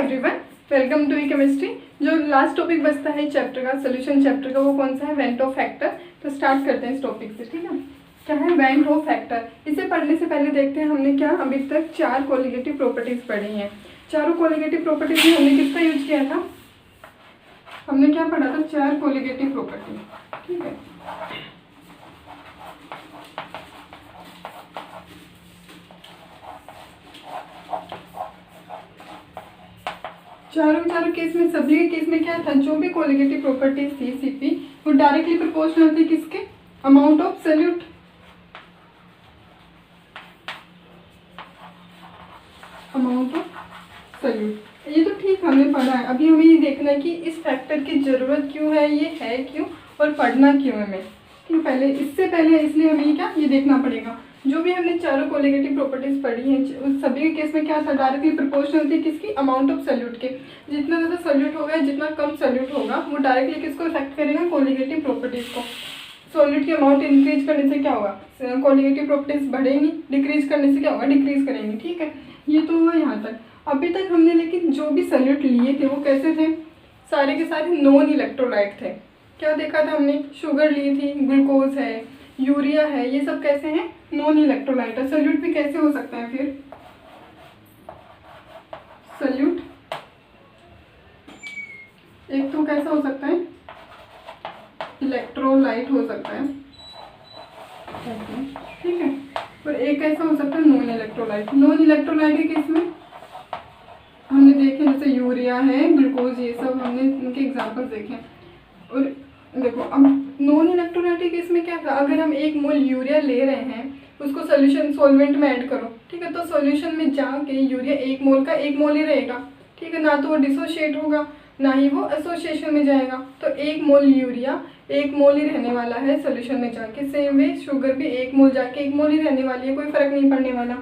Everyone, welcome to chemistry. जो last topic बचता है चैप्टर का, सोल्यूशन चैप्टर का, वो कौन सा है? Went of factor. तो स्टार्ट करते हैं इस टॉपिक से, ठीक है। क्या है वेंट ऑफ फैक्टर? इसे पढ़ने से पहले देखते हैं हमने क्या अभी तक 4 कोलिगेटिव प्रॉपर्टीज पढ़ी हैं। चारों कोलिगेटिव प्रॉपर्टीज में हमने किसका यूज किया था? हमने क्या पढ़ा था? 4 कोलिगेटिव प्रॉपर्टी, ठीक है। चारों केस में, सभी के केस में क्या था? जो भी कोलिगेटिव प्रॉपर्टीज थी सीपी, वो डायरेक्टली प्रोपोर्शनल थी किसके? Amount of solute. Amount of solute, ये तो ठीक हमने पढ़ा है। अभी हमें ये देखना है कि इस फैक्टर की जरूरत क्यों है, ये है क्यों और पढ़ना क्यों है हमें। ठीक, पहले इससे पहले इसलिए हमें क्या ये देखना पड़ेगा। जो भी हमने चारों कोलिगेटिव प्रॉपर्टीज पढ़ी हैं, उस सभी के केस में क्या था? डायरेक्टली प्रोपोर्शनल थी किसकी? अमाउंट ऑफ सोल्यूट के। जितना ज़्यादा सोल्यूट होगा, जितना कम सोल्यूट होगा, वो डायरेक्टली किसको इफेक्ट करेगा? कोलिगेटिव प्रॉपर्टीज को। सोल्यूट की अमाउंट इंक्रीज करने से क्या होगा? कोलिगेटिव प्रॉपर्टीज बढ़ेंगी, डिक्रीज करने से क्या होगा? डिक्रीज करेंगी, ठीक है। ये तो हुआ यहाँ तक। अभी तक हमने लेकिन जो भी सोल्यूट लिए थे वो कैसे थे? सारे के सारे नॉन इलेक्ट्रोलाइट थे। क्या देखा था हमने? शुगर ली थी, ग्लूकोज है, यूरिया है, ये सब कैसे हैं? नॉन इलेक्ट्रोलाइट है। सोल्यूट भी कैसे हो सकते हैं फिर? सोल्यूट एक तो कैसा हो सकता है? इलेक्ट्रोलाइट हो सकता है, ठीक है। और एक कैसा हो सकता है? Non electrolyte. नॉन इलेक्ट्रोलाइट के केस में हमने देखे जैसे यूरिया है, ग्लूकोज, ये सब हमने उनके एग्जाम्पल्स देखे। और देखो अब नॉन इलेक्ट्रोलाइट के केस में क्या था? अगर हम 1 मोल यूरिया ले रहे हैं, उसको सोल्यूशन सॉल्वेंट में ऐड करो, ठीक है। तो सॉल्यूशन में जाके यूरिया 1 मोल का 1 मोल ही रहेगा, ठीक है। ना तो वो डिसोशिएट होगा, ना ही वो एसोसिएशन में जाएगा। तो 1 मोल यूरिया 1 मोल ही रहने वाला है सोल्यूशन में जाके। सेम वे शुगर भी 1 मोल जाके 1 मोल ही रहने वाली है, कोई फर्क नहीं पड़ने वाला,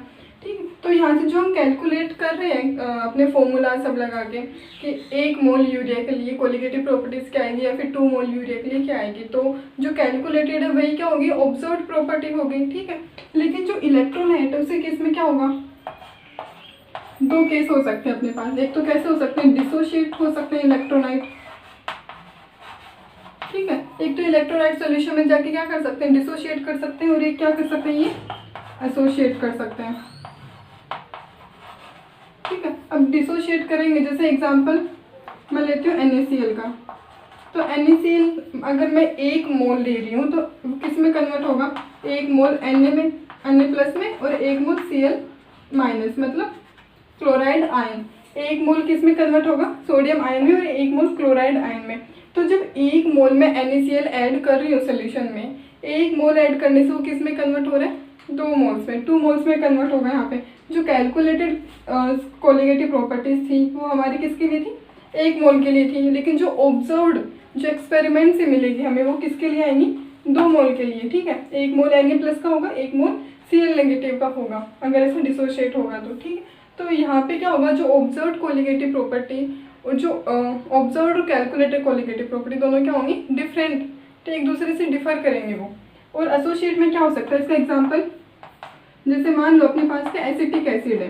ठीक। तो यहाँ से जो हम कैलकुलेट कर रहे हैं अपने फॉर्मूला सब लगा के कि 1 मोल यूरिया के लिए कोलिगेटिव प्रॉपर्टीज क्या आएगी या फिर 2 मोल यूरिया के लिए क्या आएगी, तो जो कैलकुलेटेड है वही क्या होगी? ऑब्जर्व्ड प्रॉपर्टी होगी, ठीक है। लेकिन जो इलेक्ट्रोलाइट है उसी केस में क्या होगा? 2 केस हो सकते हैं अपने पास। एक तो कैसे हो सकते हैं? डिसोशिएट हो सकते हैं इलेक्ट्रोलाइट, ठीक है। एक तो इलेक्ट्रोलाइट सोल्यूशन में जाके क्या कर सकते हैं? डिसोशिएट कर सकते हैं। और एक क्या कर सकते हैं? ये एसोशिएट कर सकते हैं, ठीक है। अब डिसोशिएट करेंगे, जैसे एग्जांपल मैं लेती हूँ NaCl का। तो NaCl अगर मैं 1 मोल ले रही हूँ तो किस में कन्वर्ट होगा? 1 मोल Na में, Na प्लस में, और 1 मोल Cl माइनस, मतलब क्लोराइड आयन। 1 मोल किस में कन्वर्ट होगा? सोडियम आयन में, और 1 मोल क्लोराइड आयन में। तो जब 1 मोल में NaCl ऐड कर रही हूँ सोल्यूशन में, 1 मोल ऐड करने से वो किस में कन्वर्ट हो रहा है? 2 मोल्स में। 2 मोल्स में कन्वर्ट होगा। यहाँ पे जो कैलकुलेटेड कोलिगेटिव प्रॉपर्टीज थी वो हमारी किसके लिए थी? 1 मोल के लिए थी। लेकिन जो ऑब्जर्व्ड, जो एक्सपेरिमेंट से मिलेगी हमें, वो किसके लिए आएंगी? 2 मोल के लिए, ठीक है। 1 मोल Na प्लस का होगा, 1 मोल Cl नेगेटिव का होगा, अगर ऐसा डिसोशिएट होगा तो, ठीक है। तो यहाँ पे क्या होगा? जो ऑब्जर्व्ड कोलिगेटिव प्रॉपर्टी और जो ऑब्जर्व्ड और कैलकुलेटेड कोलिगेटिव प्रॉपर्टी दोनों क्या होंगी? डिफरेंट, तो एक दूसरे से डिफर करेंगे वो। और एसोसिएट में क्या हो सकता है? इसका एग्जाम्पल जैसे मान लो अपने पास का एसिटिक एसिड है,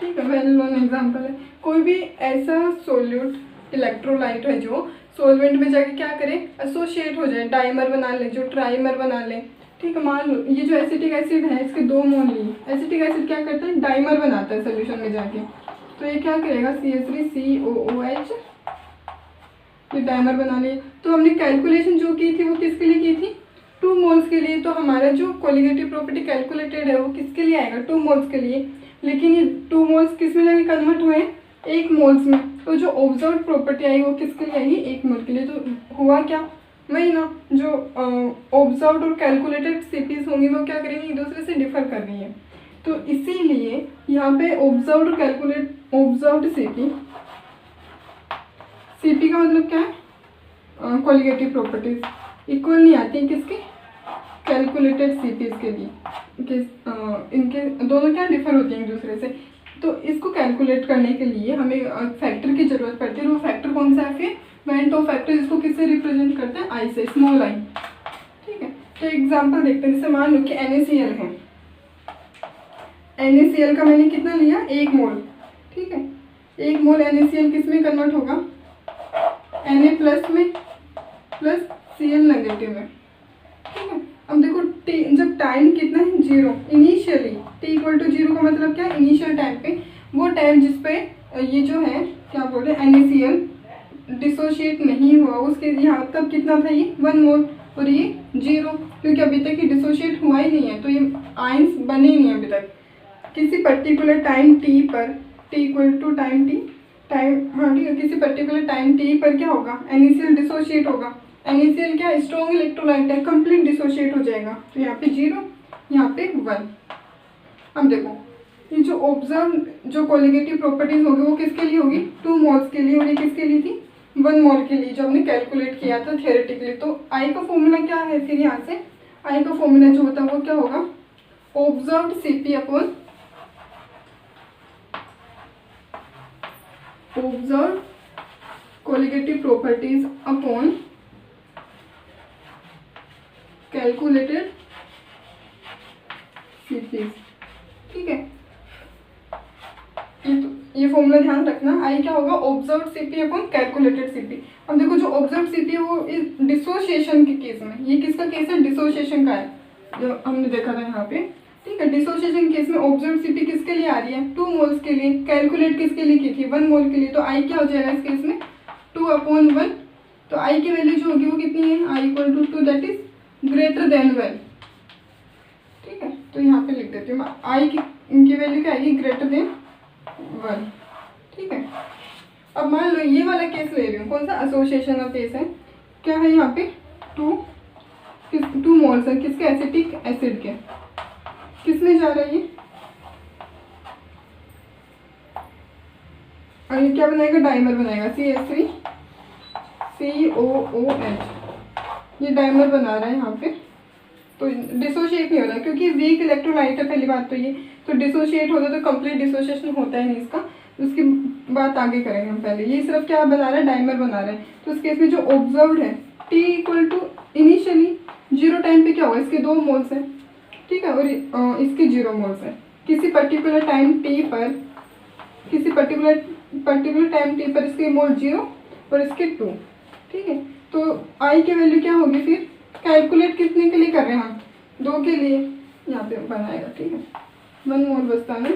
ठीक है, वेल नोन एग्जाम्पल है। कोई भी ऐसा सोल्यूट इलेक्ट्रोलाइट है जो सॉल्वेंट में जाके क्या करे? एसोसिएट हो जाए, डाइमर बना ले, जो ट्राइमर बना ले, ठीक है। मान लो ये जो एसिटिक एसिड है, इसके 2 मोल लिए। एसिटिक एसिड क्या करता है? डाइमर बनाता है सोल्यूशन में जाके। तो ये क्या करेगा? CH3COOH, ये डाइमर बना ले। तो हमने कैलकुलेशन जो की थी वो किसके लिए की थी? 2 मोल्स के लिए। तो हमारा जो कोलिगेटिव प्रॉपर्टी कैलकुलेटेड है वो किसके लिए आएगा? 2 मोल्स के लिए। लेकिन ये 2 मोल्स किस में जाके कन्वर्ट हुए हैं? 1 मोल्स में। तो जो ऑब्जर्व प्रॉपर्टी आई वो किसके लिए आएगी? 1 मोल के लिए। तो हुआ क्या? वही ना, जो ऑब्जर्व्ड और कैलकुलेटेड सीपीज होंगी वो क्या करेंगी? एक दूसरे से डिफर कर रही है। तो इसीलिए यहाँ पे ऑब्जर्व्ड ऑब्जर्व्ड सीपी का मतलब क्या है? कोलिगेटिव प्रॉपर्टीज इक्वल नहीं आती किसके? कैलकुलेटेड सीपीज के लिए। इनके दोनों क्या डिफर होती हैं एक दूसरे से। तो इसको कैलकुलेट करने के लिए हमें फैक्टर की जरूरत पड़ती है। वो फैक्टर कौन सा है फिर? वेंट ऑफ फैक्टर, जिसको किससे रिप्रेजेंट करते हैं? आई से, स्मॉल आई, ठीक है। तो एग्जांपल देखते हैं। जैसे मान लो कि NaCl है, NaCl का मैंने कितना लिया? 1 मोल, ठीक है। 1 मोल NaCl किस में कन्वर्ट होगा, Na प्लस में प्लस Cl नेगेटिव में, ठीक है। अब देखो जब टाइम कितना है 0, इनिशियली t इक्वल टू 0 का मतलब क्या है, इनिशियल टाइम पे, वो टाइम जिस पे ये जो है क्या बोलते हैं NaCl डिसोशिएट नहीं हुआ, उसके यहाँ तब कितना था ये 1 मोल, और ये 0, क्योंकि अभी तक ये डिसोशिएट हुआ ही नहीं है, तो ये आयंस बने ही नहीं है अभी तक। किसी पर्टिकुलर टाइम t पर, t equal to time t, time हाँ ठीक है, किसी पर्टिकुलर टाइम t पर क्या होगा, NaCl डिसोशिएट होगा। NaCl क्या स्ट्रॉन्ग इलेक्ट्रोलाइट है, कंप्लीट डिसोशिएट हो जाएगा, तो यहाँ पे 0, यहाँ पे 1। अब देखो ये जो ऑब्जर्व जो कोलिगेटिव प्रॉपर्टीज होगी वो किसके लिए होगी, 2 मोल्स के लिए, और ये किसके लिए थी, 1 मोल के लिए, जो हमने कैलकुलेट किया था थियोरेटिकली। तो आई का फॉर्मूला क्या है, फिर यहाँ से आई का फॉर्मूला जो होता है वो क्या होगा, observed Cp upon observed colligative properties upon calculated Cp, ठीक है। ये फॉर्मूला ध्यान रखना, आई क्या होगा, observed Cp upon calculated Cp। अब देखो जो ऑब्जर्व्ड Cp है वो इस डिसोसिएशन के केस में, ये किसका केस है, डिसोसिएशन का है, जो हमने देखा था यहाँ पे, ठीक है। डिसोसिएशन केस में ऑब्जर्व्ड Cp किसके लिए आ रही है, 2 मोल्स के लिए, कैलकुलेट किसके लिए की थी, 1 मोल के लिए, तो आई क्या हो जाएगा इस केस में 2/1। तो आई की वैल्यू जो होगी वो कितनी है, I equal to 2, that is greater than 1, ठीक है। तो यहाँ पे लिख देती हूँ आई की वैल्यू क्या आएगी, ग्रेटर देन 1, ठीक है। अब मान लो ये वाला केस ले रही हूँ, कौन सा, एसोसिएशन का केस है, क्या है यहाँ पे 2 मोल्स है किसके, एसिटिक एसिड के, किस में जा रहा है ये, और ये क्या बनाएगा, डाइमर बनाएगा, CH3COOH, ये डाइमर बना रहा है यहाँ पे, तो डिसोशिएट नहीं हो रहा क्योंकि वीक इलेक्ट्रोलाइट है, पहली बात तो ये, तो डिसोशिएट होता तो कंप्लीट डिसोशिएशन होता ही नहीं इसका, उसकी बात आगे करेंगे हम। पहले ये सिर्फ क्या बना रहा है, डाइमर बना रहा है। तो इस केस में जो ऑब्जर्व्ड है t equal to initially 0 time पे क्या होगा, इसके 2 मोल्स है, ठीक है, और इसके 0 मोल्स है। किसी पर्टिकुलर टाइम t पर, किसी पर्टिकुलर टाइम t पर इसके मोल 0 और इसके 2, ठीक है। तो आई की वैल्यू क्या होगी, फिर कैलकुलेट कितने के लिए कर रहे हैं हम, 2 के लिए, यहाँ पे बनाएगा, ठीक है, 1 मोल बचता है ना,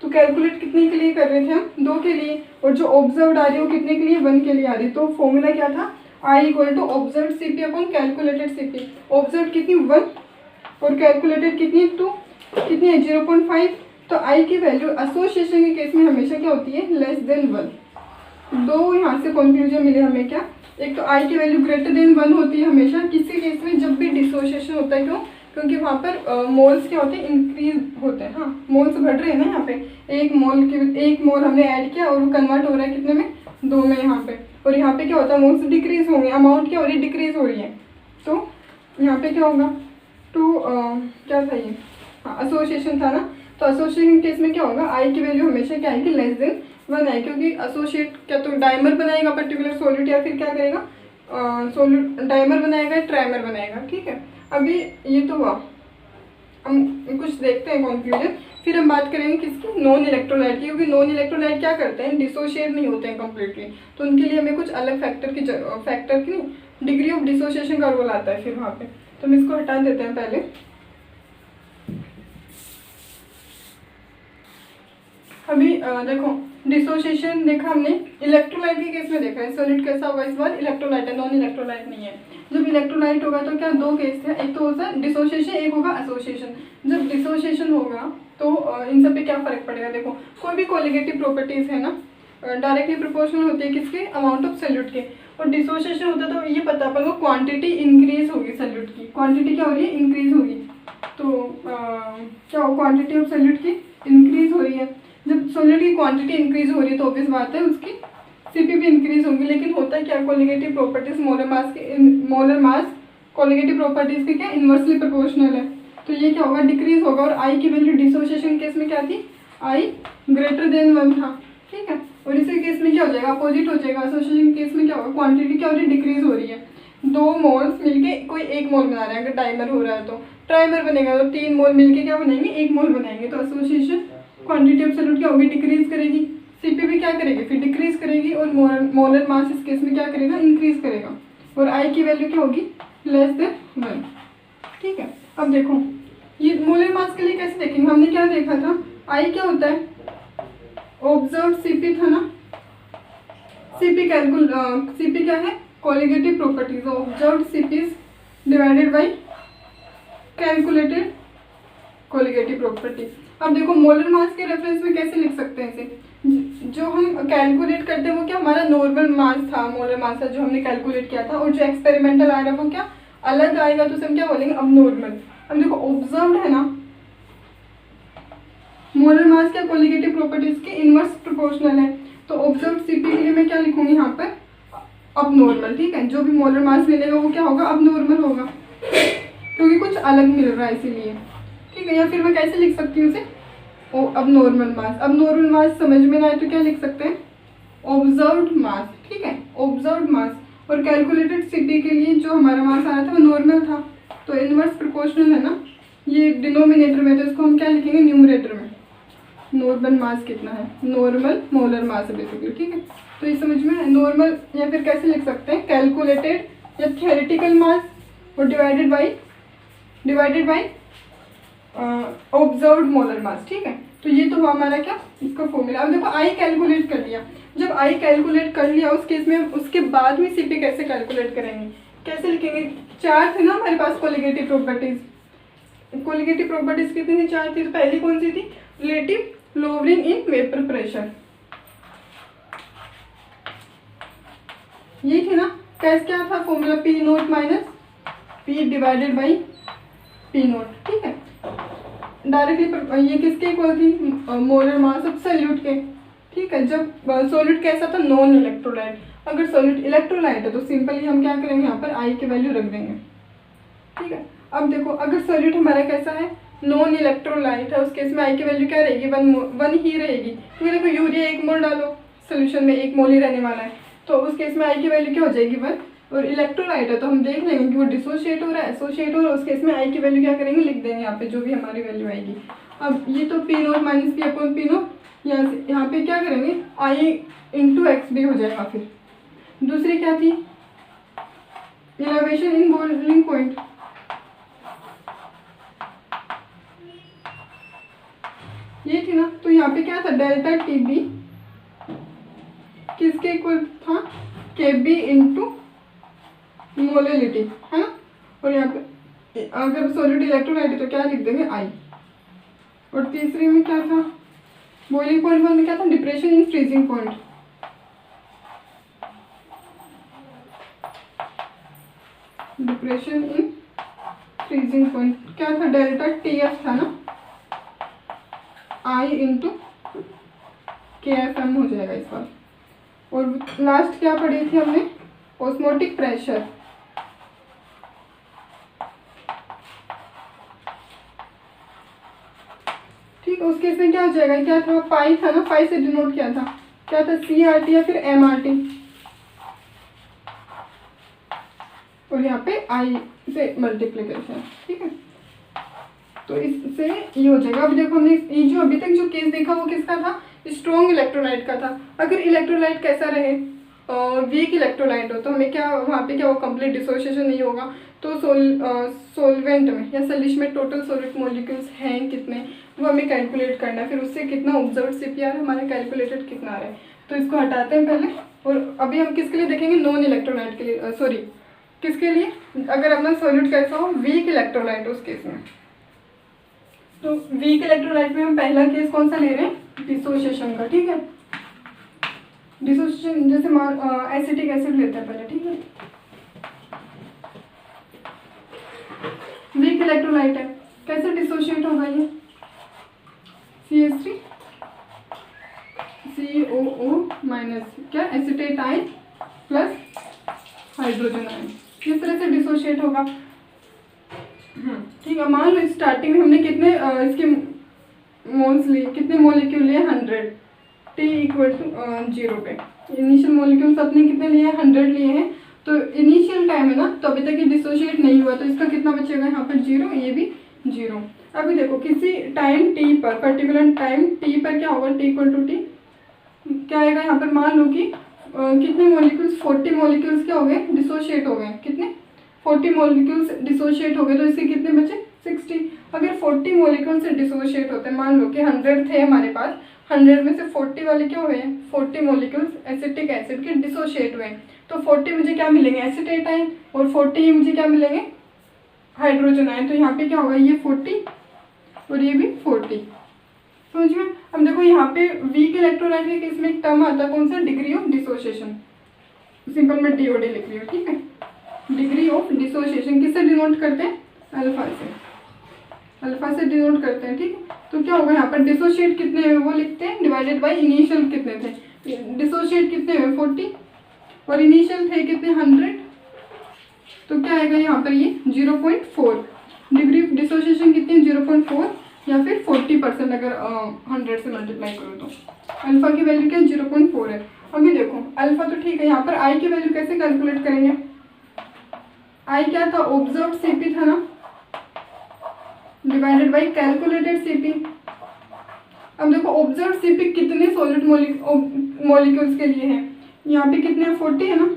तो कैलकुलेट कितने के लिए कर रहे थे हम, 2 के लिए, और जो ऑब्जर्व्ड आ रही है वो कितने के लिए, 1 के लिए आ रही है। तो फॉर्मूला क्या था, I equal to observed Cp upon calculated Cp। Observed कितनी 1 और कैलकुलेटेड कितनी 2, कितनी है 0.5। तो आई की वैल्यू एसोसिएशन के केस में हमेशा क्या होती है, लेस देन 1। 2 यहाँ से कंक्लूजन मिले हमें, क्या, एक तो आई की वैल्यू ग्रेटर देन 1 होती है हमेशा किसी केस में जब भी डिसोसिएशन होता है, क्यों, क्योंकि वहाँ पर मोल्स क्या होते हैं, इंक्रीज होते हैं, हाँ मोल्स बढ़ रहे हैं ना यहाँ पे, 1 मोल हमने ऐड किया और वो कन्वर्ट हो रहा है कितने में, 2 में यहाँ पे, और यहाँ पे क्या होता है, मोल्स डिक्रीज होंगे, अमाउंट क्या हो रही है, डिक्रीज हो रही है। तो यहाँ पे क्या होगा, क्या था ये, हाँ एसोसिएशन था ना, तो एसोसिएशन केस में क्या होगा, आई की वैल्यू हमेशा क्या आएगी, लेस देन 1 है, क्योंकि एसोसिएट क्या तो डाइमर बनाएगा पर्टिकुलर सॉल्यूट, या फिर क्या करेगा, सॉल्यूट डाइमर बनाएगा, ट्राइमर बनाएगा, ठीक है। अभी ये तो हुआ, हम कुछ देखते हैं कंक्लूजन, फिर हम बात करेंगे किसकी, नॉन इलेक्ट्रोलाइट की, क्योंकि नॉन इलेक्ट्रोलाइट क्या करते हैं, डिसोशिएट नहीं होते हैं कम्प्लीटली, तो उनके लिए हमें कुछ अलग फैक्टर की डिग्री ऑफ डिसोसिएशन का रोल आता है फिर वहाँ पे। तो हम इसको हटा देते हैं पहले। अभी देखो डिसोसिएशन देखा हमने इलेक्ट्रोलाइट के केस में देखा है, सॉलिड कैसा होगा इस बार, इलेक्ट्रोलाइट है, नॉन इलेक्ट्रोलाइट नहीं है। जब इलेक्ट्रोलाइट होगा तो क्या 2 केस थे, एक तो होगा डिसोसिएशन, एक होगा एसोसिएशन। जब डिसोसिएशन होगा तो इन सब पे क्या फर्क पड़ेगा, देखो कोई भी कोलिगेटिव प्रॉपर्टीज है ना डायरेक्टली प्रोपोर्शनल होती है किसके, अमाउंट ऑफ सॉल्यूट के, और डिसोसिएशन होता है तो ये पता अपन को क्वांटिटी इंक्रीज होगी सॉल्यूट की, क्वांटिटी क्या हो रही है, इंक्रीज होगी। तो क्या हो, क्वांटिटी ऑफ सॉल्यूट की इंक्रीज हो रही है। जब सॉल्यूट की क्वांटिटी इंक्रीज हो रही है तो ऑब्वियस बात है उसकी Cp भी इंक्रीज होंगी। लेकिन होता है क्या, colligative properties molar mass colligative properties की क्या इन्वर्सली प्रोपोर्शनल है, तो ये क्या होगा, डिक्रीज होगा। और आई की वैल्यू डिसोसिएशन केस में क्या थी, आई ग्रेटर देन 1 था, ठीक है। और इसी केस में क्या हो जाएगा, अपोजिट हो जाएगा, एसोसिएशन केस में क्या होगा, क्वांटिटी क्या हो रही है, डिक्रीज हो रही है। 2 मोल्स मिलके कोई 1 मोल बना रहे हैं, अगर डाइमर हो रहा है तो ट्राइमर बनेगा, तो 3 मोल मिलके क्या बनाएंगे, 1 मोल बनाएंगे। तो एसोसिएशन क्वांटिटी ऑफ सॉल्यूट क्या होगी, डिक्रीज करेगी, Cp क्या करेगी, फिर डिक्रीज करेगी, और मोलर मास इस केस में क्या करेगा, इंक्रीज करेगा, और आई की वैल्यू क्या होगी, लेस देन 1। ठीक है, अब देखो ये मोलर मास के लिए कैसे देखेंगे, हमने क्या देखा था, आई क्या होता है, ऑब्जर्व सीपी था ना, सीपी क्या है, colligative properties, observe CP divided by calculated colligative property. अब देखो मोलर मास के रेफरेंस में कैसे लिख सकते हैं इसे, जो हम कैलकुलेट करते हैं वो क्या हमारा नॉर्मल मास था, मोलर मास था जो हमने कैलकुलेट किया था, और जो एक्सपेरिमेंटल आ रहा है वो क्या अलग आएगा, तो उसे हम क्या बोलेंगे, अब नॉर्मल। अब देखो ऑब्जर्व्ड है ना, मोलर मास क्या कोलिगेटिव प्रॉपर्टीज के इनवर्स प्रोपोर्शनल है, तो ऑब्जर्व सीपी के लिए मैं क्या लिखूंगी यहाँ पर, अब नॉर्मल। ठीक है, जो भी मोलर मास मिलेगा वो क्या होगा, अब नॉर्मल होगा, क्योंकि कुछ अलग मिल रहा है इसीलिए। ठीक है, या फिर मैं कैसे लिख सकती हूँ उसे, ओ अब नॉर्मल मास। अब नॉर्मल मास समझ में ना आए तो क्या लिख सकते हैं, ऑब्जर्व्ड मास। ठीक है, ऑब्जर्व्ड मास, और कैलकुलेटेड सीपी के लिए जो हमारा मास आ रहा था वो नॉर्मल था, तो इनवर्स प्रोपोर्शनल है ना, ये डिनोमिनेटर में, तो इसको हम क्या लिखेंगे, न्यूमरेटर में नॉर्मल मास कितना है, नॉर्मल मोलर मास बेसिकली। ठीक है, तो ये समझ में नॉर्मल, या फिर कैसे लिख सकते हैं, कैलकुलेटेड या थ्योरेटिकल मास और divided by observed molar mass. ठीक है, तो ये तो हुआ हमारा क्या, इसका फॉर्मूला। अब देखो आई कैलकुलेट कर लिया, जब आई कैलकुलेट कर लिया उस केस में उसके बाद में सीपी कैसे कैलकुलेट करेंगे, कैसे लिखेंगे, 4 थे ना हमारे पास कोलिगेटिव प्रॉपर्टीज। कोलिगेटिव प्रॉपर्टीज कितनी थी, 4 थी। तो पहली कौन सी थी, relative lowering in vapour pressure, ये थी ना। कैसे क्या था formula, P note minus P divided by P note. ठीक है, डायरेक्टली ये किसके इक्वल थी, मोलर मास ऑफ सॉल्यूट के। ठीक है, जब सॉल्यूट कैसा था, नॉन इलेक्ट्रोलाइट। अगर सॉल्यूट इलेक्ट्रोलाइट है तो सिंपली हम क्या करेंगे, यहाँ पर आई की वैल्यू रख देंगे। ठीक है, अब देखो अगर सॉल्यूट हमारा कैसा है, नॉन इलेक्ट्रोलाइट है, उस केस में आई की वैल्यू क्या रहेगी, 1 ही रहेगी, क्योंकि देखो यूरिया 1 मोल डालो सोल्यूशन में, 1 मोल ही रहने वाला है, तो उस केस में आई की वैल्यू क्या हो जाएगी, 1। और इलेक्ट्रोलाइट है तो हम देख लेंगे कि वो डिसोशिएट हो रहा है, एसोशिएट हो रहा है, उस केस में आई की वैल्यू क्या करेंगे, लिख देंगे यहाँ पे जो भी हमारी वैल्यू आएगी। अब ये तो P note minus P upon P note, यहाँ पे क्या करेंगे, आई इंटू एक्स भी हो जाएगा। फिर दूसरी क्या थी, इलेवेशन इन बॉइलिंग पॉइंट, ये थी ना। तो यहाँ पे क्या था, डेल्टा टी बी किसके इक्वल था, के बी इंटू मोलिलिटी, है ना। और यहाँ पे अगर सॉलिड इलेक्ट्रोलाइट है तो क्या लिख देंगे, आई। और तीसरी में क्या था, बॉइलिंग पॉइंट में क्या था, depression in freezing point, depression in freezing point क्या था, डेल्टा टी एफ था ना, आई इंटू के एफ एम हो जाएगा इस बार। और लास्ट क्या पढ़ी थी हमने, ऑस्मोटिक प्रेशर, ठीक है। उस केस में क्या हो जाएगा, क्या था, पाई था ना, पाई से डिनोट किया था, क्या था, सी आर टी या फिर एम आर टी, और यहाँ पे आई से मल्टीप्लीकेशन। ठीक है, तो इससे ये हो जाएगा। अब देखो हमने ये जो अभी तक जो केस देखा वो किसका था, स्ट्रॉन्ग इलेक्ट्रोलाइट का था। अगर इलेक्ट्रोलाइट कैसा रहे, वीक इलेक्ट्रोलाइट हो, तो हमें क्या वहाँ पे क्या हो, कंप्लीट डिसोसिएशन नहीं होगा। तो सोलवेंट में या सॉल्यूशन में टोटल सॉलिड मॉलिक्यूल्स हैं कितने, वो हमें कैलकुलेट करना है। फिर उससे कितना ऑब्जर्व सीपीआर हमारा कैलकुलेटेड कितना आ रहा है, तो इसको हटाते हैं पहले। और अभी हम किसके लिए देखेंगे, नॉन इलेक्ट्रोलाइट के लिए, सॉरी किसके लिए, अगर अपना सॉल्यूट कैसा हो, वीक इलेक्ट्रोलाइट उस केस में। तो वीक इलेक्ट्रोलाइट में हम पहला केस कौन सा ले रहे हैं, डिसोसिएशन का। ठीक है, डिसोसिएशन जैसे एसिटिक एसिड लेते हैं पहले। ठीक है, वीक इलेक्ट्रोलाइट है, कैसे डिसोशिएट होगा ये, CH3 COO माइनस क्या, acetate ion plus hydrogen ion, किस तरह से डिसोशिएट होगा। ठीक है, मान लो स्टार्टिंग में हमने कितने इसके मोल्स लिए, कितने मोलिक्यूल लिए, 100, T इक्वल टू 0 पे। इनिशियल मोलिक्यूल्स अपने कितने लिए, 100 लिए हैं। तो इनिशियल टाइम है ना, तो अभी तक ये डिसोशिएट नहीं हुआ, तो इसका कितना बचेगा यहाँ पर 0, ये भी 0। अभी देखो किसी टाइम T पर, पर्टिकुलर टाइम T पर क्या होगा, T इक्वल टू T क्या आएगा यहाँ पर, मान लो कि कितने मॉलिक्यूल्स, 40 मॉलिक्यूल्स क्या हो गए, डिसोशिएट हो गए। कितने, 40 मॉलिक्यूल्स डिसोशिएट हो गए, तो इससे कितने बचे 60। अगर 40 मॉलिक्यूल से डिसोशिएट होते हैं, मान लो कि 100 थे हमारे पास, 100 में से 40 वाले क्या हुए, 40 मॉलिक्यूल्स एसिटिक एसिड के डिसोशिएट हुए, तो 40 मुझे क्या मिलेंगे, एसिटेट आयन, और 40 मुझे क्या मिलेंगे, हाइड्रोजन आयन। तो यहाँ पे क्या होगा, ये 40 और ये भी 40, समझ में। अब देखो यहाँ पे वीक इलेक्ट्रोलाइट के केस में एक टर्म आता है, कौन सा, डिग्री ऑफ डिसोसिएशन। सिंपल मैं DOD लिख रही हूँ, ठीक है। डिग्री ऑफ डिसोसिएशन किससे डिनोट करते हैं, अल्फा से, अल्फा से डिनोट करते हैं, ठीक है। तो क्या होगा यहाँ पर, डिसोशिएट कितने हुए वो लिखते हैं, डिवाइडेड बाय इनिशियल कितने थे, डिसोशिएट कितने हुए 40 और इनिशियल थे कितने 100, तो क्या आएगा यहाँ पर, ये 0.4। डिग्री ऑफ डिसोसिएशन कितनी है, 0.4 या फिर 40% अगर 100 से मल्टीप्लाई करो तो। अल्फा की वैल्यू क्या है, 0.4 है। अभी देखो अल्फा तो ठीक है, यहाँ पर आई की वैल्यू कैसे कैलकुलेट करेंगे, आई क्या था, ऑब्जर्व्ड सीपी था ना, डिवाइडेड बाई कैलकुलेटेड सीपी। अब देखो ऑब्जर्व्ड सीपी कितने सॉलिड मॉलिक्यूल्स के लिए है, यहाँ पे कितने 40 है ना,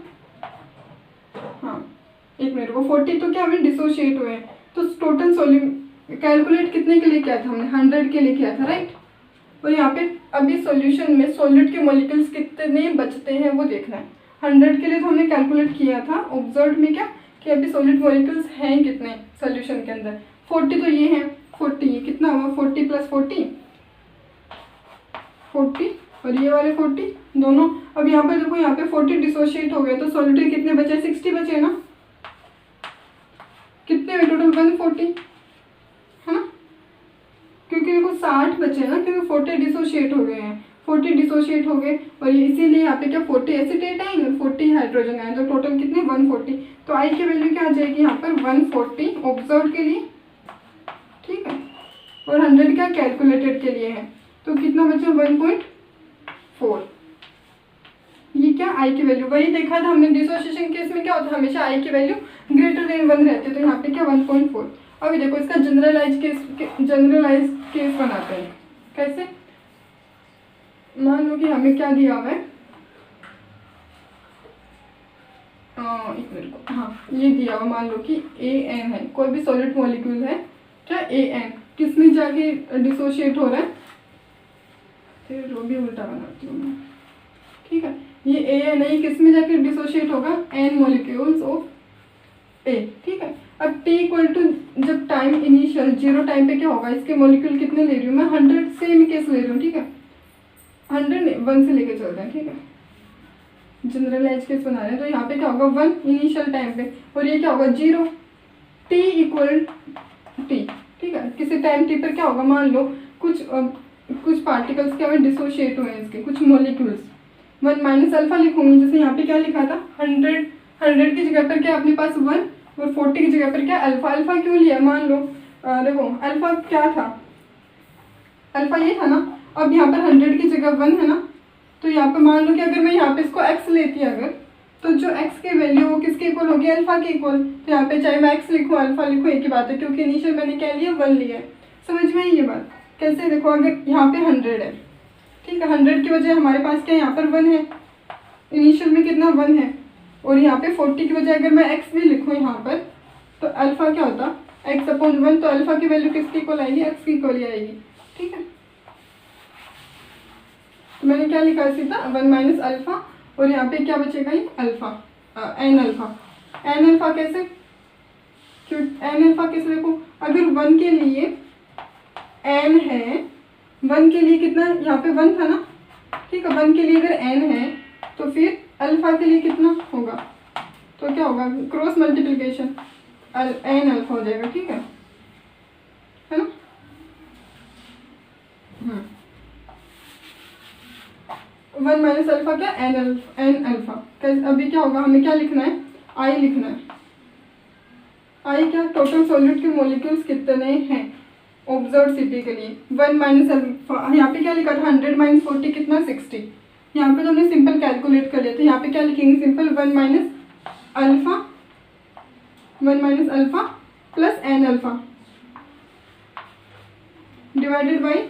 हाँ एक मिनट को 40 तो क्या हमें डिसोशिएट हुए हैं, तो टोटल सॉल्यूट कैलकुलेट कितने के लिए किया था हमने, 100 के लिए किया था, राइट। और यहाँ पे अभी सॉल्यूशन में सॉलिड के मॉलिक्यूल्स कितने बचते हैं वो देखना है। 100 के लिए तो हमने कैलकुलेट किया था, ऑब्जर्व्ड में क्या कि अभी सॉलिड मॉलिक्यूल्स हैं कितने सॉल्यूशन के अंदर, 40 तो ये हैं, 40 ये कितना हुआ, 40 + 40 40 और ये वाले 40 दोनों। अब यहाँ पे देखो, यहाँ पे 40 डिसोशिएट हो गए, तो सॉलिड के कितने बचे, 60 बचे ना, कितने हुए टोटल 140 है ना, क्योंकि देखो 60 बचे ना, क्योंकि 40 डिसोशिएट हो गए हैं, 40 डिसोशिएट हो गए, और ये इसीलिए यहाँ पे क्या 40 एसिटेट आएंगे और 40 हाइड्रोजन आए, तो टोटल कितने 140। तो आई की वैल्यू क्या आ जाएगी यहाँ पर 140 ऑब्जर्व के लिए, ठीक है, और 100 क्या कैलकुलेटेड के लिए है, तो कितना बचा 1.4। ये क्या आई की वैल्यू, वही देखा था हमने डिसोसिएशन केस में क्या होता है, हमेशा आई की वैल्यू ग्रेटर देन 1 रहती है, तो यहाँ पे क्या 1.4। अभी देखो इसका जनरलाइज केस बनाते हैं, कैसे, मान लो कि हमें क्या दिया हुआ है, एक मिनट को, हाँ ये दिया हुआ, मान लो कि AN है, कोई भी सॉलिड मॉलिक्यूल है, क्या AN किस में जाके डिसोशिएट हो रहा है, फिर जो भी उल्टा बनाती हूँ मैं, ठीक है। ये AN है, किस में जाके डिसोशिएट होगा, N मॉलिक्यूल्स ऑफ A, ठीक है। अब T = जब टाइम इनिशियल 0 टाइम पे क्या होगा, इसके मॉलिक्यूल कितने ले रही हूँ मैं, 100 सेम केस ले रही हूँ, ठीक है, 100 1 से लेके चलते हैं, ठीक है, जनरलाइज केस बना रहे हैं। तो यहाँ पे क्या होगा 1 इनिशियल टाइम पे, और ये क्या होगा 0, T = T, ठीक है। किसी टाइम T पर क्या होगा, मान लो कुछ पार्टिकल्स क्या हुए, डिसोशिएट हुए हैं इसके कुछ मॉलिक्यूल्स, 1 - अल्फा लिखूंगी, जैसे यहाँ पे क्या लिखा था 100 की जगह पर क्या अपने पास 1 और 40 की जगह पर क्या अल्फा। अल्फा क्यों लिया, मान लो देखो अल्फा क्या था, अल्फा ये था ना, अब यहाँ पर 100 की जगह 1 है ना, तो यहाँ पर मान लो कि अगर मैं यहाँ पे इसको x लेती अगर, तो जो x की वैल्यू वो किसके इक्वल होगी, अल्फा के इक्वल। तो यहाँ पे चाहे मैं x लिखूँ अल्फा लिखूँ एक ही बात है, क्योंकि इनिशियल मैंने क्या लिया 1 लिया है। समझ में आई ये बात, कैसे, देखो अगर यहाँ पे 100 है, ठीक है, 100 की वजह हमारे पास क्या यहाँ पर 1 है, इनिशियल में कितना 1 है, और यहाँ पे 40 की वजह अगर मैं x भी लिखूँ यहाँ पर, तो अल्फा क्या होता x/1, तो अल्फा की वैल्यू किसकी इक्वल आएगी, x की इक्वल ही आएगी, ठीक है। तो मैंने क्या लिखा है सीधा 1 - अल्फा, और यहाँ पे क्या बचेगा ये अल्फा, n अल्फा कैसे, क्यों n अल्फा कैसे, देखो अगर 1 के लिए n है, 1 के लिए कितना यहाँ पे 1 था ना, ठीक है, 1 के लिए अगर n है तो फिर अल्फा के लिए कितना होगा, तो क्या होगा क्रॉस मल्टीप्लिकेशन n अल्फा हो जाएगा, ठीक है ना। 1 - अल्फा क्या n अल्फा, अभी क्या होगा, हमें क्या लिखना है, I लिखना है, I क्या टोटल सॉल्यूट के मॉलिक्यूल्स कितने हैं ऑब्जर्व CP के लिए, 1 - अल्फा, यहाँ पे क्या लिखा था 100 - 40 कितना 60, यहाँ पे तो हमने सिंपल कैलकुलेट कर लिया था, यहाँ पे क्या लिखेंगे simple 1 - alpha plus n alpha divided by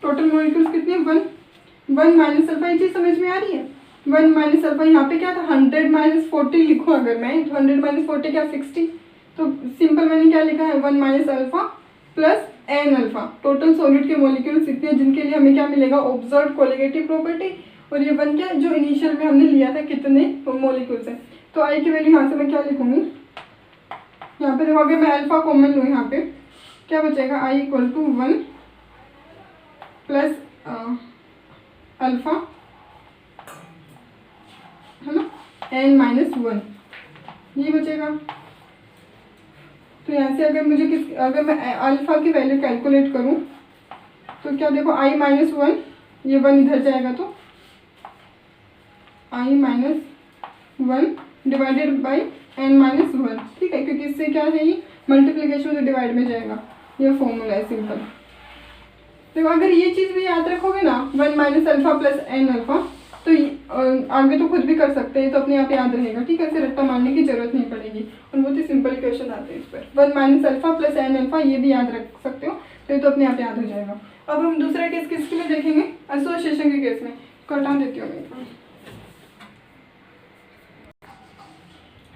total molecules कितने 1, 1 माइनस अल्फा, ये चीज़ समझ में आ रही है। 1 माइनस अल्फा यहाँ पे क्या था, 100 माइनस 40 लिखूँ अगर मैं, तो 100 माइनस 40 क्या 60। तो सिंपल मैंने क्या लिखा है, 1 minus alpha plus n alpha. Total solid के मॉलिक्यूल्स इतने जिनके लिए हमें क्या मिलेगा, ऑब्जर्व कोलिगेटिव प्रॉपर्टी। और ये 1 क्या जो इनिशियल में हमने लिया था कितने मॉलिक्यूल्स हैं। तो आई की वैल्यू यहाँ से मैं क्या लिखूँगी, यहाँ पे देखो अगर मैं अल्फा कॉमन लूँ यहाँ पे क्या बचेगा, आई इक्वल टू 1 प्लस अल्फा है ना, एन माइनस 1 ये बचेगा। तो यहाँ से अगर मैं अल्फा की वैल्यू कैलकुलेट करूँ तो क्या देखो, आई माइनस 1, ये 1 इधर जाएगा तो I minus 1 divided by N minus 1, ठीक है, क्योंकि इससे क्या है, ये मल्टीप्लिकेशन से डिवाइड में जाएगा, ये फॉर्मूला है सिंपल। तो अगर ये चीज़ भी याद रखोगे ना, 1 minus alpha plus n alpha, तो आगे तो खुद भी कर सकते हैं, तो अपने आप याद रहेगा, ठीक है, ऐसे रट्टा मारने की जरूरत नहीं पड़ेगी। और बहुत ही सिंपल क्वेश्चन आते हैं इस पर, 1 minus alpha plus n alpha, ये भी याद रख सकते हो, तो ये तो अपने आप याद हो जाएगा। अब हम दूसरा केस किसके लिए देखेंगे, एसोसिएशन के केस में। हटा देती हूँ मैं,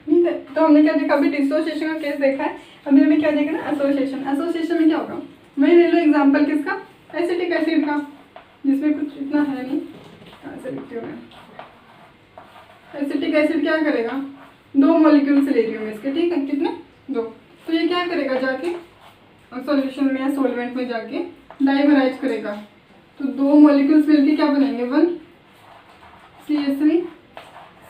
ठीक है। तो हमने क्या देखा, अभी डिसोसिएशन का केस देखा है, अभी हमें क्या देखना, एसोसिएशन। एसोसिएशन में क्या होगा, मैं ले लो एग्जाम्पल किसका, एसिटिक एसिड का, जिसमें कुछ इतना है नहीं, ऐसे लिखती हूँ मैं। एसिटिक एसिड क्या करेगा, 2 मॉलिक्यूल्स ले रही हूँ मैं इसके, ठीक है, कितने 2। तो ये क्या करेगा, जाके सॉल्यूशन में या सॉल्वेंट में जाके डाइमराइज करेगा। तो 2 मॉलिक्यूल्स मिलके क्या बनाएंगे, 1 CH3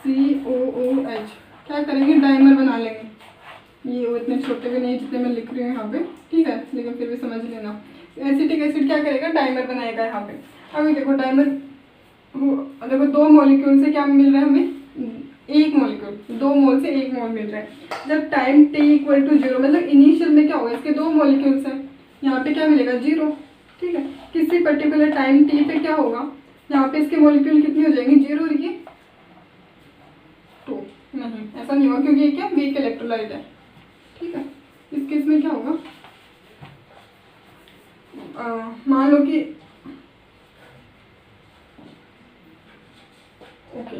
COOH, क्या करेंगे, डाइमर बना लेंगे। ये वो इतने छोटे भी नहीं जितने मैं लिख रही हूँ यहाँ पे, ठीक है, लेकिन फिर भी समझ लेना। एसिटिक एसिड क्या करेगा, डाइमर बनाएगा यहाँ पे। अभी देखो डाइमर, देखो 2 मॉलिक्यूल से क्या मिल रहा है हमें, 1 मॉलिक्यूल, 2 मोल से 1 मोल मिल रहा है। जब टाइम t इक्वल टू 0, मतलब इनिशियल में क्या होगा, इसके 2 मॉलिक्यूल्स हैं, यहाँ पे क्या मिलेगा 0, ठीक है। किसी पर्टिकुलर टाइम t पे क्या होगा, यहाँ पे इसके मॉलिक्यूल कितने हो जाएंगे, 0 और ये 2, नहीं ऐसा नहीं होगा, क्योंकि ये क्या वीक इलेक्ट्रोलाइट है, ठीक है। इस केस में क्या होगा, मान लो कि ओके,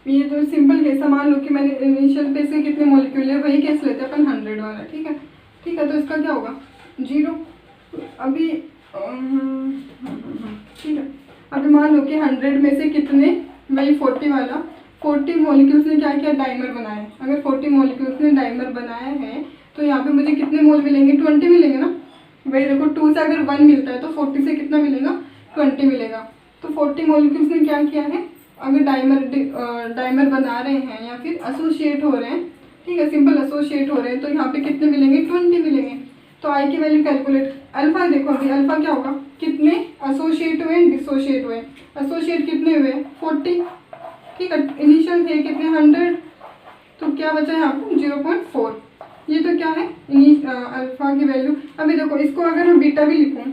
ये जो सिंपल केस है, मान लो कि मैंने इनिशियल पे से कितने मॉलिक्यूल है, वही केस लेते हैं अपन 100 वाला, ठीक है, ठीक है। तो इसका क्या होगा 0। अभी ठीक है, अभी मान लो कि 100 में से कितने, वही 40 वाला, 40 मॉलिक्यूल्स ने क्या किया, डाइमर बनाया है। अगर 40 मॉलिक्यूल्स ने डाइमर बनाया है तो यहाँ पे मुझे कितने मोल मिलेंगे, 20 मिलेंगे ना। वही देखो 2 से अगर 1 मिलता है तो 40 से कितना मिलेगा, 20 मिलेगा। तो 40 मॉलिक्यूल्स ने क्या किया है, अगर डाइमर बना रहे हैं या फिर एसोसिएट हो रहे हैं, ठीक है, सिंपल एसोसिएट हो रहे हैं, तो यहाँ पे कितने मिलेंगे, 20 मिलेंगे। तो आई की वैल्यू कैलकुलेट, अल्फा देखो अभी अल्फा क्या होगा, कितने एसोसिएट हुए, डिसोशिएट हुए। एसोसिएट कितने हुए, 40, ठीक है, इनिशियल थे कितने 100, तो क्या बचा यहाँ पे 0.4। ये तो क्या है अल्फा की वैल्यू। अभी देखो इसको अगर मैं बीटा भी लिखूँ,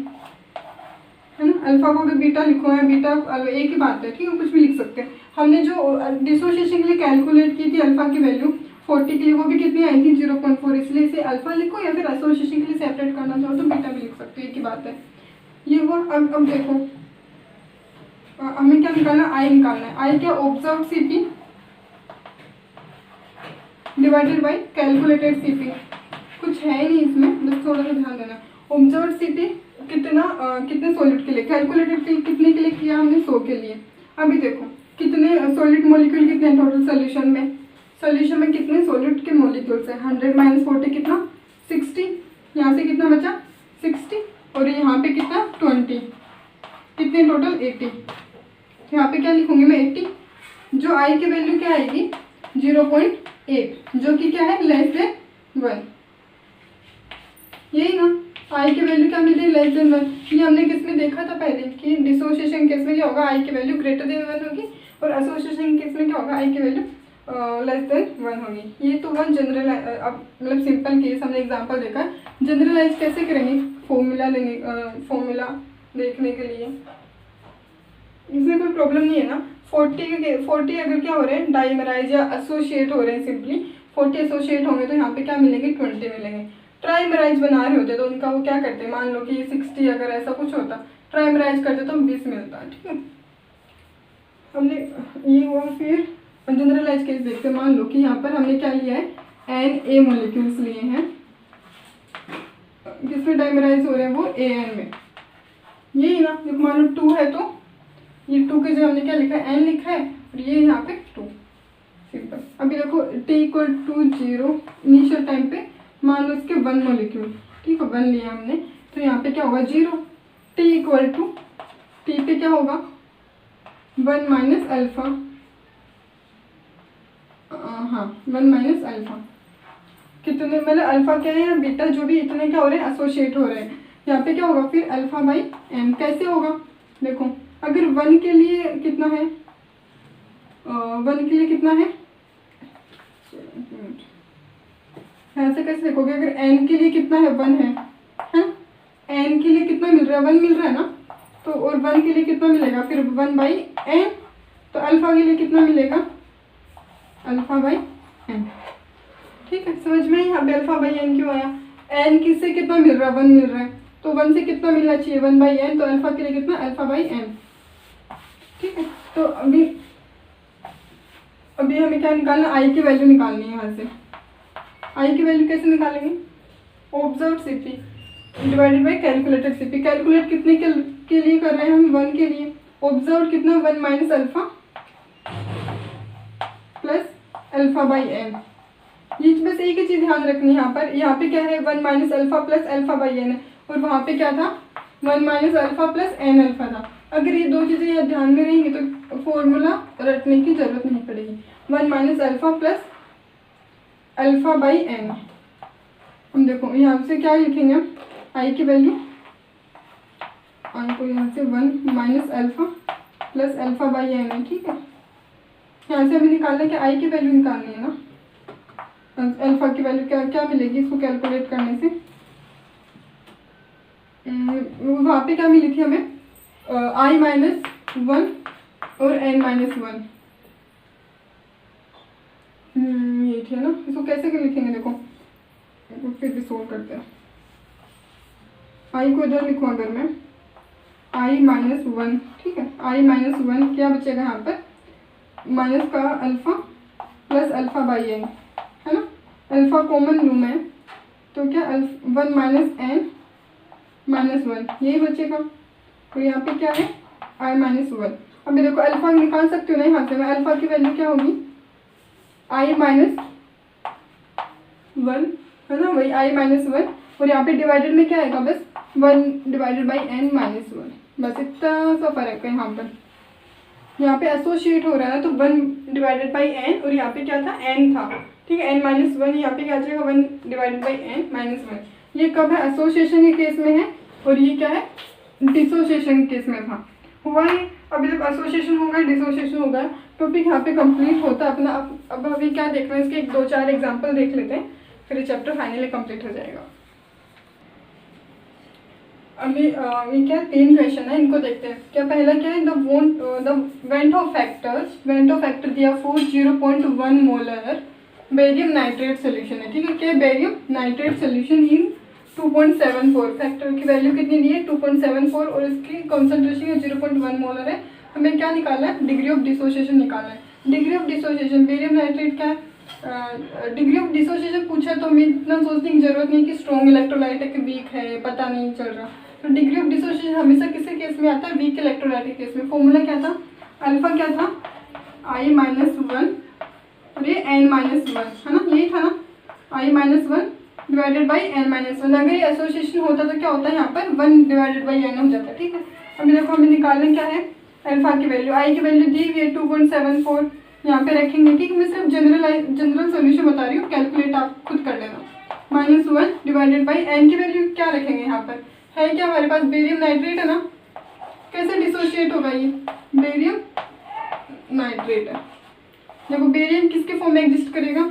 है ना, अल्फा को अगर बीटा लिखो है, बीटा एक ही बात है, ठीक है, कुछ भी लिख सकते हैं। हमने जो डिसोसिएशन के लिए कैलकुलेट की थी अल्फा की वैल्यू 40 के लिए, वो भी कितनी आई थी 0.4, इसलिए इसे अल्फा लिखो, या फिर एसोसिएशन के लिए सेपरेट करना चाहो तो बीटा भी लिख सकते हो, एक ही बात है। ये हुआ। अब देखो हमें क्या निकालना, आई निकालना है। आई क्या, observe CP divided by calculated CP, कुछ है ही नहीं इसमें, बस थोड़ा सा ध्यान देना। ऑब्जर्व सीपी कितने सॉलिड के लिए, कैलकुलेटेड कितने के लिए किया हमने, 100 के लिए। अभी देखो कितने सॉलिड मॉलिक्यूल कितने टोटल सोल्यूशन में कितने सॉलिड के मॉलिक्यूल्स है, 100 माइनस 40 कितना 60, यहाँ से कितना बचा 60, और यहाँ पे कितना 20, कितने टोटल 80। यहाँ पे क्या लिखूंगी मैं 80, जो आई की वैल्यू क्या आएगी 0.8, जो कि क्या है लेस देन 1, यही ना। आई की वैल्यू क्या मिली, लेस देन 1। ये हमने किस में देखा था पहले कि डिसोसिएशन केस में क्या होगा, आई की वैल्यू ग्रेटर देन 1 होगी, और एसोसिएशन केस में क्या होगा, आई की वैल्यू लेस देन 1 होगी। ये तो वन जनरल, अब मतलब सिंपल केस हमने एग्जांपल देखा। जनरलाइज कैसे करेंगे, फॉर्मूला देखने के लिए इसमें कोई प्रॉब्लम नहीं है ना। 40 अगर क्या हो रहे हैं, डाइमराइज या एसोसिएट हो रहे हैं, सिंपली 40 एसोसिएट होंगे तो यहाँ पे क्या मिलेंगे 20 मिलेंगे। ट्राइमराइज बना रहे होते तो उनका वो क्या करते हैं, मान लो कि 60 अगर ऐसा कुछ होता, ट्राइमराइज करते तो 20 मिलता, ठीक है। हमने ये हुआ। फिर जनरलाइज केस देखते हैं। मान लो कि यहाँ पर हमने क्या लिया है, Na मोलिक्यूल्स लिए हैं, किसमें डाइमराइज हो रहे हैं वो An में, यही ना। जब मान लो 2 है तो ये 2 के जगह हमने क्या लिखा है, N लिखा है, और ये यहाँ पे 2, सिंपल। अभी देखो t = 0 इनिशियल टाइम पे, मान लो इसके 1 मोलिक्यूल, ठीक है, 1 लिया हमने, तो यहाँ पे क्या होगा 0। t = t पे क्या होगा 1 - अल्फा, हाँ 1 - अल्फा, कितने मतलब अल्फा क्या है या बीटा जो भी, इतने क्या हो रहे हैं, एसोसिएट हो रहे हैं। यहाँ पे क्या होगा फिर अल्फा/m, कैसे होगा देखो, अगर 1 के लिए कितना है, 1 के लिए कितना है, ऐसे कैसे देखोगे, अगर n के लिए कितना है 1 है, n के लिए कितना मिल रहा है 1 मिल रहा है ना, तो और 1 के लिए कितना मिलेगा फिर 1/n, तो अल्फा के लिए कितना मिलेगा अल्फा/n, ठीक है। समझ में यहाँ पे अल्फा/n क्यों आया, n किससे कितना मिल रहा है 1 मिल रहा है, तो 1 से कितना मिलना चाहिए 1/n, तो अल्फा के लिए कितना अल्फा/n, ठीक है। तो अभी हमें क्या निकालना, i की वैल्यू निकालनी है। यहाँ से i की वैल्यू कैसे निकालेंगे, observe CP divided by calculated CP। Calculate कितने के लिए कर रहे हैं हम, 1 के लिए। ऑब्जर्व कितना 1 - अल्फा प्लस अल्फा/n। ये बस एक ही चीज़ ध्यान रखनी है यहाँ पे क्या है 1 - अल्फा प्लस अल्फा/n है, और वहाँ पे क्या था 1 - अल्फा प्लस n अल्फा था। अगर ये दो चीज़ें यहाँ ध्यान में रहेंगी तो फॉर्मूला रटने की जरूरत नहीं पड़ेगी। 1 - अल्फा प्लस अल्फा/n। हम देखो यहाँ से क्या लिखेंगे, i की वैल्यू, i को यहाँ से 1 - अल्फा प्लस अल्फा/n है, ठीक है। यहाँ से हमें निकालना है कि i की वैल्यू निकालनी है ना, अल्फा की वैल्यू क्या मिलेगी इसको कैलकुलेट करने से। वहाँ पे क्या मिली थी हमें, i-1 और n-1, ये थी ना। इसको कैसे लिखेंगे देखो, फिर भी सोल्व करते हैं। i को इधर लिखूँ अगर मैं i-1, ठीक है, i-1 क्या बचेगा यहाँ पर, माइनस का अल्फा प्लस अल्फा/n है ना, अल्फा कॉमन लूँ मैं तो क्या 1 - n-1 यही बचेगा, तो यहाँ पे क्या है i-1। अभी देखो अल्फा निकाल सकते हो ना यहाँ से, मैं अल्फा की वैल्यू क्या होगी i-1 है ना, वही i-1, और यहाँ पे डिवाइडेड में क्या आएगा बस 1/n-1, बस इतना सा फर्क है। यहाँ पर यहाँ पे एसोसिएट हो रहा है तो 1/n, और यहाँ पे क्या था n था, ठीक है, n-1, यहाँ पे क्या आ जाएगा 1/n-1। ये कब है, एसोसिएशन के केस में है, और ये क्या है डिसोसिएशन के केस में था, हुआ है। अभी जब एसोसिएशन होगा डिसोसिएशन होगा टॉपिक यहाँ पे कंप्लीट होता है अपना। अब अभी क्या देखना है, इसके 2-4 एग्जाम्पल देख लेते हैं, फिर ये चैप्टर फाइनली कंप्लीट हो जाएगा। अभी ये क्या 3 क्वेश्चन है, इनको देखते हैं। क्या पहला क्या है, द वेंट ऑफ फैक्टर दिया 0.1 मोलर बेरियम नाइट्रेट सोल्यूशन है, ठीक है। क्या barium nitrate solution in 2.74, factor की वैल्यू कितनी दी है 2.74, और इसकी कॉन्सेंट्रेशन 0.1 मोलर है। हमें क्या निकालना है, डिग्री ऑफ डिसोसिएशन निकालना है। Degree of dissociation barium nitrate क्या है, डिग्री ऑफ डिसोसिएशन पूछा तो हमें इतना सोचने की जरूरत नहीं कि स्ट्रॉन्ग इलेक्ट्रोलाइट है कि वीक है, पता नहीं चल रहा। तो डिग्री ऑफ डिसोसिएशन हमेशा किसी केस में आता है, वीक इलेक्ट्रोलाइट केस में। फॉर्मूला क्या था, अल्फा क्या था i-1 और ये n-1 है ना, यही था ना, i-1 डिवाइडेड बाई n-1। अगर ये एसोसिएशन होता तो क्या होता है यहाँ पर 1/n हो जाता है, ठीक है। अभी देखो हमें निकालना क्या है, अल्फा की वैल्यू, i की वैल्यू दी हुई है 2.74, यहाँ पे रखेंगे, ठीक है। मैं सिर्फ जनरल सोल्यूशन बता रही हूँ, कैलकुलेट आप खुद कर लेना। -1 डिवाइडेड बाई n की वैल्यू क्या रखेंगे यहाँ पर, है क्या हमारे पास बेरियम नाइट्रेट है ना, कैसे डिसोशिएट होगा ये बेरियम नाइट्रेट है। देखो बेरियम किसके फॉर्म में एग्जिस्ट करेगा,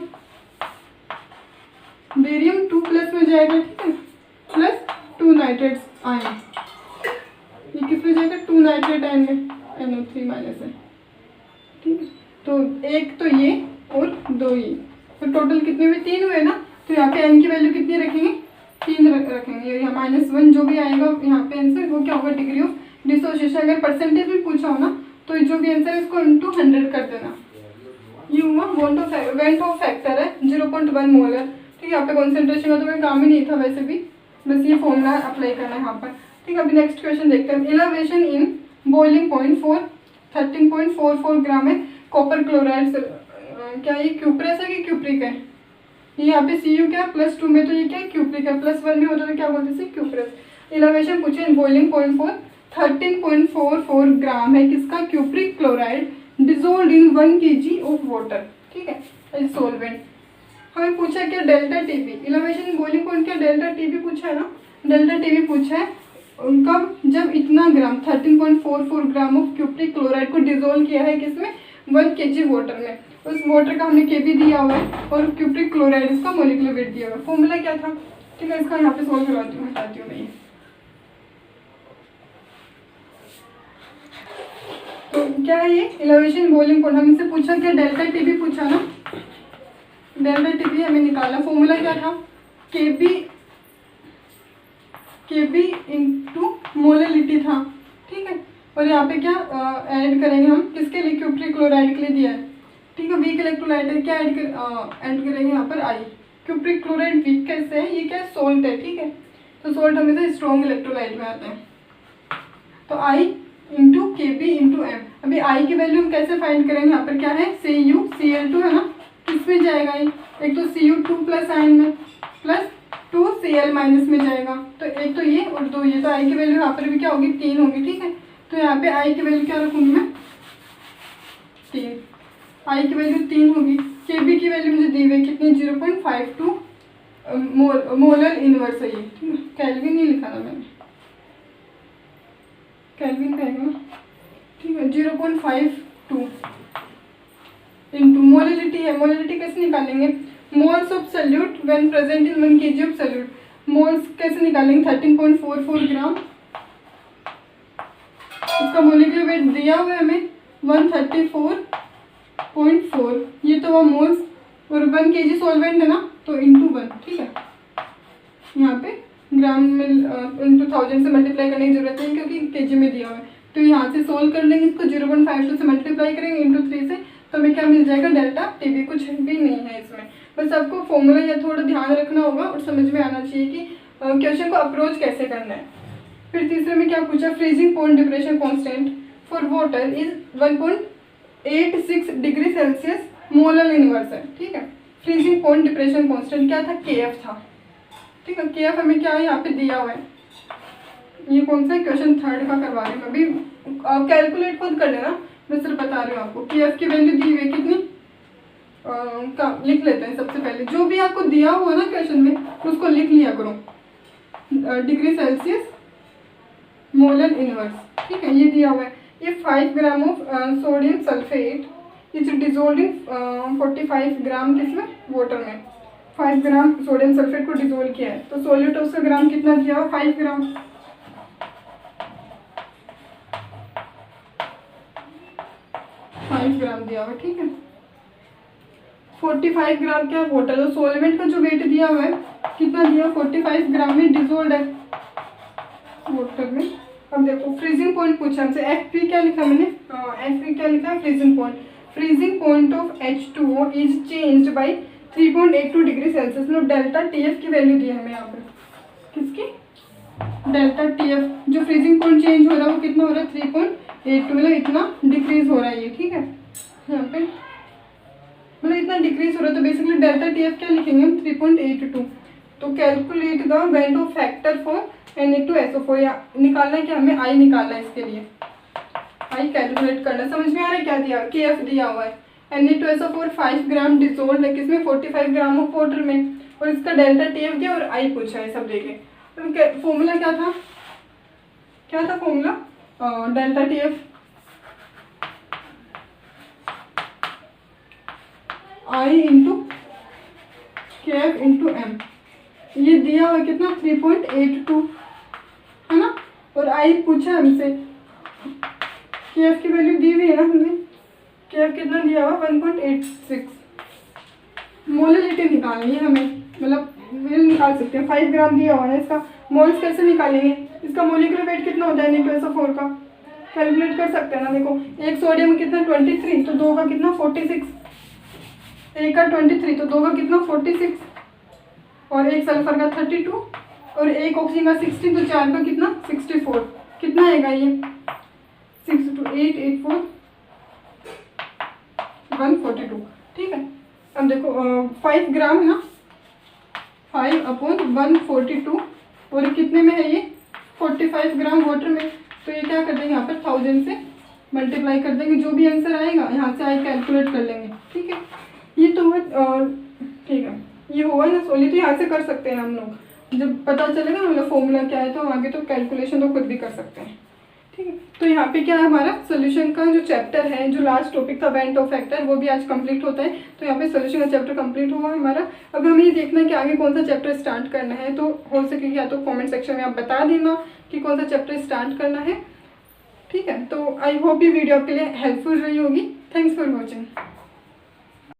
बेरियम 2+ में जाएगा, ठीक है, +2 नाइट्रेट्स आयन, ये किस में जाएगा 2 नाइट्रेट आयन में, NO3- है, ठीक है। तो एक तो ये और 2 ये, तो टोटल कितने हुए 3 हुए ना। तो यहाँ पे n की वैल्यू कितनी रखेंगे 3 रखेंगे, यहाँ -1 जो भी आएगा यहाँ पे आंसर वो क्या होगा डिग्री ऑफ डिसोसिएशन। अगर परसेंटेज भी पूछा हो ना तो जो भी आंसर है इसको इंटू 100 कर देना। ये हुआ वेंट ऑफ फैक्टर है 0.1 मोलर। ठीक है, यहाँ पे कॉन्सेंट्रेशन का तो कोई काम ही नहीं था वैसे भी, बस ये फॉर्मूला अप्लाई करना है यहाँ पर। ठीक है, अभी नेक्स्ट क्वेश्चन देखते हैं। Elevation in boiling point for 13.44 ग्राम है कॉपर क्लोराइड। क्या ये क्यूप्रेस है कि क्यूप्रिक है? ये यहाँ पे Cu क्या +2 में, तो ये क्या क्यूप्रिक है, +1 में होता तो क्या बोलते थे क्यूप्रेस। इलेवेशन पूछे इन बॉइलिंग पॉइंट फॉर 13.44 ग्राम है किसका, cupric chloride dissolve in 1 kg of water. ठीक है, सोलवेंट। हमें पूछा क्या delta TB, elevation in boiling point क्या डेल्टा टीबी पूछा है ना, डेल्टा टीबी पूछा है कब, जब इतना ग्राम 13.44 ग्राम ऑफ क्यूप्रिक क्लोराइड को डिजोल्व किया है किसमें, 1 kg वाटर में। उस वाटर का हमने केबी दिया हुआ है और क्यूप्रिक क्लोराइड इसका मोलिकुलर वेट दिया हुआ है। फॉर्मूला क्या था? ठीक है, इसका यहाँ पे सोल्व करवाती हूँ, हटाती हूँ मैं ये। तो क्या है ये इलेवेशन बॉइलिंग पॉइंट, हमसे पूछा क्या डेल्टा टीबी पूछा ना, डेल्टा टीबी हमें निकालना। फॉर्मूला क्या था, केबी इंटू मोलरिटी था। ठीक है, और यहाँ पे क्या ऐड करेंगे हम, किसके लिए, क्यूप्रिक क्लोराइड के लिए दिया है। ठीक है, वीक इलेक्ट्रोलाइट है, क्या ऐड करेंगे यहाँ पर आई। क्यूप्रिक क्लोराइड वीक कैसे है, ये क्या सोल्ट है। ठीक है, तो सोल्ट हमेशा स्ट्रॉन्ग इलेक्ट्रोलाइट में आते हैं। तो आई इंटू केबी इंटू एम। अभी आई की वैल्यू हम कैसे फाइंड करेंगे, यहाँ पर क्या है CuCl2 है ना, किसमें जाएगा ये, एक तो Cu2 प्लस आयन में प्लस 2Cl माइनस में जाएगा, तो एक तो ये और दो ये, तो आई की वैल्यू यहाँ पर भी क्या होगी 3 होगी। ठीक है, तो यहाँ पे आई की वैल्यू क्या रखूँगी मैं 3, आई की वैल्यू 3 होगी। केबी की वैल्यू मुझे दी हुई कितनी 0.52 मोलर इनवर्स है ये। ठीक है, केल्विन नहीं लिखा था मैंने, केल्विन कहेगा ना। ठीक है, 0.52 इंटू मोलरिटी है, मोलरिटी कैसे निकालेंगे, moles of solute when present in 1 kg of solute. Moles कैसे निकालेंगे 13.44 ग्राम, इसका मोलिकुलर वेट दिया हुआ है हमें 134.4, ये तो वो मोल्स, और 1 kg सॉल्वेंट है ना तो इंटू 1। ठीक है, यहाँ पे ग्राम में इंटू 1000 से मल्टीप्लाई करने की जरूरत है क्योंकि केजी में दिया हुआ है। तो यहाँ से सोल्व कर लेंगे इसको, 0.52 से मल्टीप्लाई करेंगे इंटू 3 से, तो हमें क्या मिल जाएगा डेल्टा टीबी। कुछ भी नहीं है इसमें, बस आपको फॉर्मूला या थोड़ा ध्यान रखना होगा और समझ में आना चाहिए कि क्वेश्चन को अप्रोच कैसे करना है। फिर तीसरे में क्या पूछा, freezing point depression constant for water is 1.86 degree Celsius molar inverse है। ठीक है, फ्रीजिंग पॉइंट डिप्रेशन कांस्टेंट क्या था, KF था। ठीक है, KF हमें क्या है यहाँ पे दिया हुआ है, ये कौन सा क्वेश्चन 3rd का करवा रही हूँ अभी, कैलकुलेट खुद कर लेना, मैं सिर्फ बता रही हूँ आपको। KF की वैल्यू दी हुई है कितनी, लिख लेते हैं सबसे पहले, जो भी आपको दिया हुआ ना क्वेश्चन में उसको लिख लिया करो, डिग्री सेल्सियस मोलर इनवर्स। ठीक है, ये दिया हुआ है, ये 5 gram of sodium sulphate is dissolve in 45 ग्राम किसमें, वाटर में। 5 ग्राम सोडियम सल्फेट को डिजोल्व किया है, तो सोल्यूट उसका ग्राम कितना दिया हुआ 5 ग्राम। 5 ग्राम दिया हुआ। ठीक है, 45 ग्राम क्या वाटर, तो सोलवेंट का जो वेट दिया हुआ है कितना दिया, 45 ग्राम में डिजोल्व है वाटर में। अब देखो फ्रीजिंग पॉइंट पूछा हमसे, FP क्या लिखा मैंने, FP क्या लिखा है freezing point, freezing point of H2O is changed by 3.82 degree Celsius. No delta TF की वैल्यू दी है हमें यहाँ पर, किसकी, डेल्टा TF, जो फ्रीजिंग पॉइंट चेंज हो रहा है वो कितना हो रहा है 3.82, मतलब इतना डिक्रीज हो रहा है ये। ठीक है, यहाँ पे मतलब इतना डिक्रीज हो रहा है, तो बेसिकली डेल्टा TF क्या लिखेंगे हम 3.82। तो calculate the went of factor for Na2SO4, या निकालना है क्या हमें, आई निकालना है, इसके लिए आई कैलकुलेट करना। समझ में आ रहा है क्या दिया, KF दिया हुआ है, Na2SO4 5 ग्राम डिसोल्व है किसमें 45 ग्राम ऑफ वाटर में, और इसका डेल्टा TF दिया और आई पूछा है सब देखे। तो फॉर्मूला क्या था, फॉर्मूला डेल्टा TF आई इंटू KF इंटू एम, ये दिया हुआ कितना 3.82 है ना, और आई पूछा हमसे, KF की वैल्यू दी हुई है ना हमने, KF कितना दिया हुआ 1.86। मोलरिटी निकालनी है हमें, मतलब निकाल सकते हैं, 5 ग्राम दिया हुआ है, इसका मोल्स कैसे निकालेंगे, इसका मोलिकुलर वेट कितना होता है Na2SO4 का कैलकुलेट कर सकते हैं ना। देखो एक सोडियम कितना 23, तो 2 का कितना 46, एक का 23 तो 2 का कितना 46, और एक सल्फर का 32, और एक ऑक्सीजन का 16, तो 4 का कितना 64। कितना आएगा ये 6 2 8 8 4 142। ठीक है, अब देखो 5 ग्राम है ना, 5/142, और कितने में है ये 45 ग्राम वाटर में। तो ये क्या कर देंगे यहाँ पर 1000 से मल्टीप्लाई कर देंगे, जो भी आंसर आएगा यहाँ से आए कैलकुलेट कर लेंगे। ठीक है, ये तो हुआ। ठीक है, ये हुआ ना सोल्व, तो यहाँ से कर सकते हैं हम लोग, जब पता चलेगा मतलब फॉर्मूला क्या है तो हम आगे तो कैलकुलेशन तो खुद भी कर सकते हैं। ठीक है, तो यहाँ पे क्या है हमारा सोल्यूशन का जो चैप्टर है, जो लास्ट टॉपिक था वेंट ऑफ फैक्टर, वो भी आज कंप्लीट होता है। तो यहाँ पे सोल्यूशन का चैप्टर कंप्लीट हुआ हमारा। अब हमें ये देखना है कि आगे कौन सा चैप्टर स्टार्ट करना है, तो हो सके या तो कमेंट सेक्शन में आप बता देना कि कौन सा चैप्टर स्टार्ट करना है। ठीक है, तो आई होप ये वीडियो आपके लिए हेल्पफुल रही होगी। Thanks for watching.